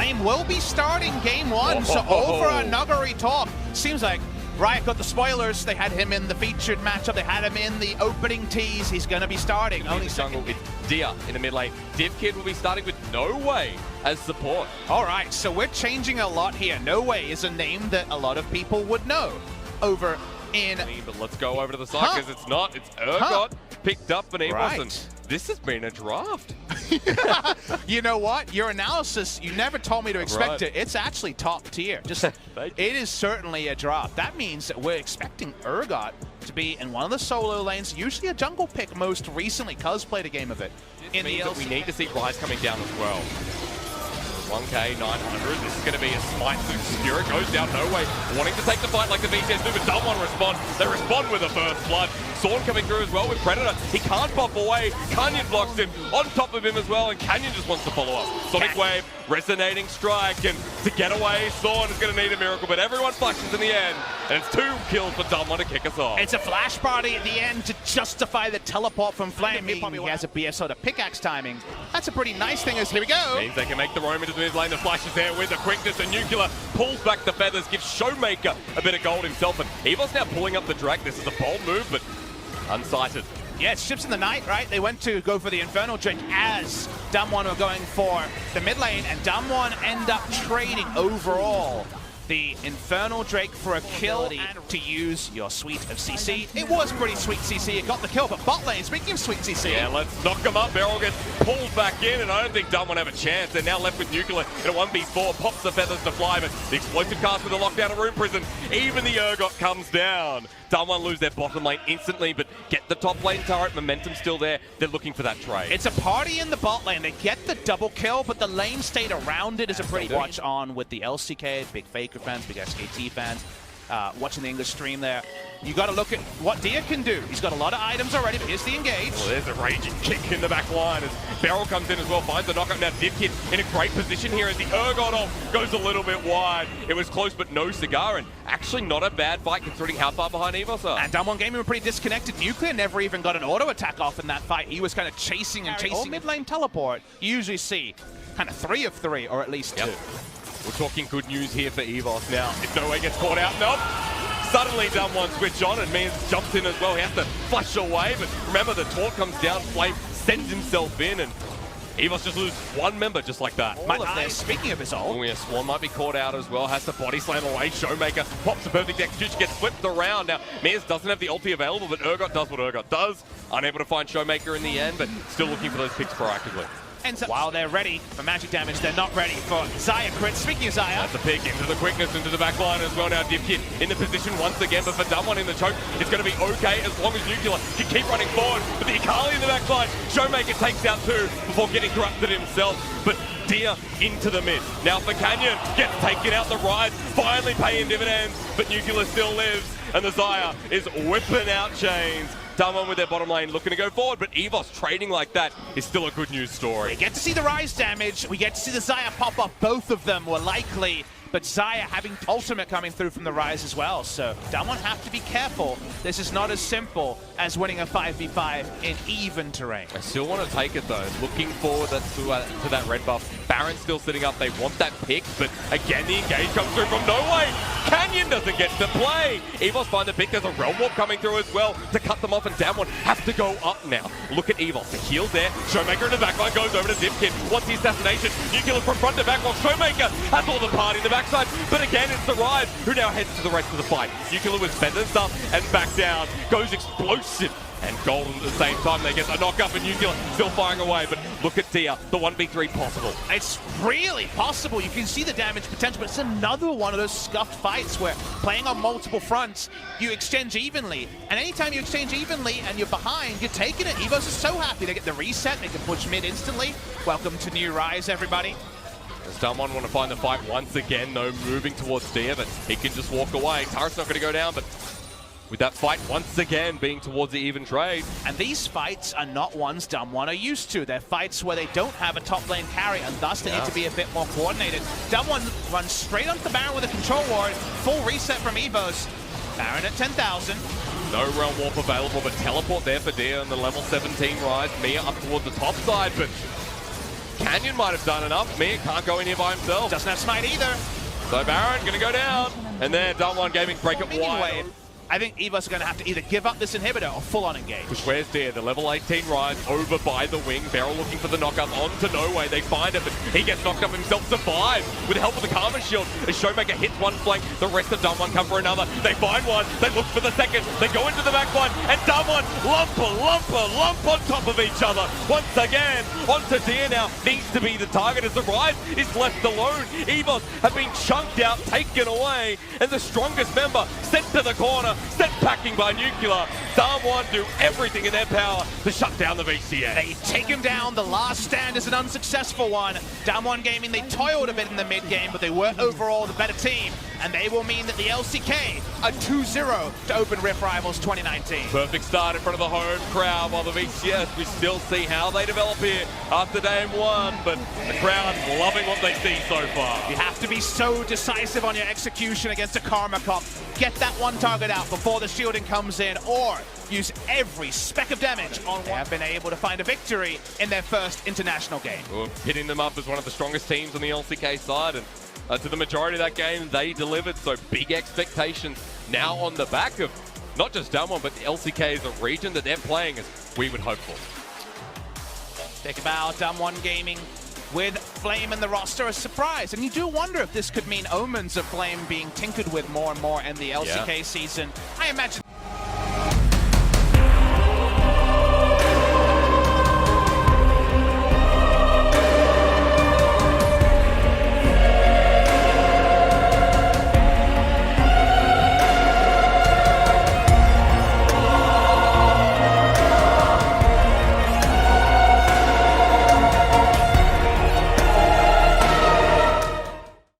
Flame will be starting game one, so over a Nuggery talk. Seems like Riot got the spoilers. They had him in the featured matchup. They had him in the opening tease. He's going to be starting. Only jungle with Dia in the mid lane. DivKid will be starting with No Way as support. All right, so we're changing a lot here. No Way is a name that a lot of people would know over in... But let's go over to the side because it's not. It's Urgot picked up an EVS, and this has been a draft. You know what? Your analysis, you never told me to expect it. It's actually top tier. Just it is certainly a draft. That means that we're expecting Urgot to be in one of the solo lanes, usually a jungle pick most recently. Cuz played a game of it. In the we need to see Rise coming down as well. 1k, 900. This is going to be a smite. Spirit goes down No Way, wanting to take the fight like the VTS do, but don't want to respond. They respond with a first blood. Sorn coming through as well with Predator. He can't pop away. Canyon blocks him on top of him as well, and Canyon just wants to follow up. Sonic Wave, resonating strike, and to get away, Sorn is going to need a miracle, but everyone flashes in the end, and it's 2 kills for Dumb1 to kick us off. It's a flash party at the end to justify the teleport from Flame. He has a BSO to pickaxe timing. That's a pretty nice thing as here we go. Means they can make the roam into the mid lane. The flash is there with the quickness, and Nuclear pulls back the feathers, gives Showmaker a bit of gold himself, and EVS now pulling up the drag. This is a bold move, but unsighted. Yeah, it's Ships in the Night, right? They went to go for the Infernal Drake as Dumb1 were going for the mid lane, and Dumb1 end up trading overall the Infernal Drake for a kill and to use your suite of CC. It was pretty sweet CC, it got the kill, but bot lane, speaking of sweet CC. Yeah, let's knock him up. Beryl gets pulled back in, and I don't think Dumb1 have a chance. They're now left with Nuclear in a 1v4, pops the feathers to fly, but the explosive cast with the lockdown of Rune Prison, even the Urgot comes down. Dumb1 lose their bottom lane instantly, but get the top lane turret, momentum still there. They're looking for that trade. It's a party in the bot lane. They get the double kill, but the lane state around it is a pretty watch on with the LCK, big Faker fans, big SKT fans, watching the English stream there. You got to look at what Dia can do. He's got a lot of items already, but here's the engage. Well, there's a raging kick in the back line as Beryl comes in as well, finds the knockup. Now DivKid in a great position here as the Urgot off goes a little bit wide. It was close, but no cigar, and actually not a bad fight considering how far behind EVS are. And Dumb1 Gaming were pretty disconnected. Nuclear never even got an auto attack off in that fight. He was kind of chasing and chasing. Or mid lane teleport, you usually see kind of 3 of 3, or at least 2. We're talking good news here for EVS now. If No Way gets caught out, nope. Suddenly Dumb1 switch on, and Means jumps in as well. He has to flash away, but remember the taunt comes down, Flame sends himself in, and EVS just lose 1 member just like that. Speaking of his ult. Oh yeah, Swan might be caught out as well, has to body slam away. Showmaker pops the perfect execution, gets flipped around. Now, Mears doesn't have the ulti available, but Urgot does what Urgot does. Unable to find Showmaker in the end, but still looking for those picks proactively. And so, while they're ready for magic damage, they're not ready for Xayah crit. Speaking of Xayah, that's a pick into the quickness, into the back line as well. Now DivKid in the position once again, but for Dumb1 in the choke, it's going to be okay as long as Nuclear can keep running forward. But the Akali in the back line, Showmaker takes out 2 before getting corrupted himself. But Dia into the mid. Now for Canyon, gets taken out the ride, finally paying dividends, but Nuclear still lives, and the Xayah is whipping out chains. Dumb1 with their bottom lane looking to go forward, but EVS trading like that is still a good news story. We get to see the Rise damage, we get to see the Xayah pop up. Both of them were likely, but Xayah having ultimate coming through from the Rise as well. So Dumb1 have to be careful. This is not as simple as winning a 5v5 in even terrain. I still want to take it though. Looking forward to that red buff. Baron's still sitting up. They want that pick, but again the engage comes through from No Way. Canyon doesn't get to play. EVS find the pick. There's a Realm Warp coming through as well to cut them off, and Dumb1 have to go up now. Look at EVS. The heal's there. Showmaker in the backline goes over to DivKid. Wants the assassination. Nuclear from front to back while Showmaker has all the party in the backside. But again, it's the Rise who now heads to the rest of the fight. Nuclear with feathers up and back down. Goes explosive. And Golden at the same time, they get a knock up, and Nuclear still firing away. But look at Dia, the 1v3 possible. It's really possible. You can see the damage potential, but it's another one of those scuffed fights where playing on multiple fronts, you exchange evenly. And anytime you exchange evenly and you're behind, you're taking it. EVS is so happy. They get the reset, they can push mid instantly. Welcome to New Rise, everybody. As Dumb1 want to find the fight once again, though, moving towards Dia, but he can just walk away. Turret's not going to go down, but with that fight once again being towards the even trade. And these fights are not ones Dumb1 are used to. They're fights where they don't have a top lane carry, and thus they need to be a bit more coordinated. Dumb1 runs straight onto the Baron with a control ward. Full reset from EVS. Baron at 10,000. No Realm Warp available, but teleport there for Dia on the level 17 Rise. Mia up towards the top side, but Canyon might have done enough. Mir can't go in here by himself. Doesn't have smite either. So Baron gonna go down. And then Dumb1 Gaming break it wide. I think EVS are going to have to either give up this inhibitor or full on engage. Which where's there? The level 18 rise over by the wing. Beryl looking for the knockup onto No Way. They find it, but he gets knocked up himself. Survives with the help of the Karma Shield. As Showmaker hits one flank, the rest of Dumb1 come for another. They find one. They look for the second. They go into the back one, and Dumb1 lump on top of each other. Once again, onto Deer now. Needs to be the target as the rise is left alone. EVS have been chunked out, taken away, and the strongest member sent to the corner, sent packing by Nuclear. Dumb1 do everything in their power to shut down the VCS. They take him down. The last stand is an unsuccessful one. Dumb1 Gaming, they toiled a bit in the mid game, but they were overall the better team. And they will mean that the LCK are 2-0 to open Rift Rivals 2019. Perfect start in front of the home crowd, while the VCS, we still see how they develop here after game one, but the crowd loving what they see so far. You have to be so decisive on your execution against a Karma Cop. Get that one target out before the shielding comes in, or use every speck of damage on one. They have been able to find a victory in their first international game. Well, hitting them up as one of the strongest teams on the LCK side, and to the majority of that game, they delivered, so big expectations now on the back of not just Dumb1, but the LCK as a region that they're playing as we would hope for. Think about Dumb1 Gaming with Flame in the roster, a surprise. And you do wonder if this could mean omens of Flame being tinkered with more and more in the LCK season. I imagine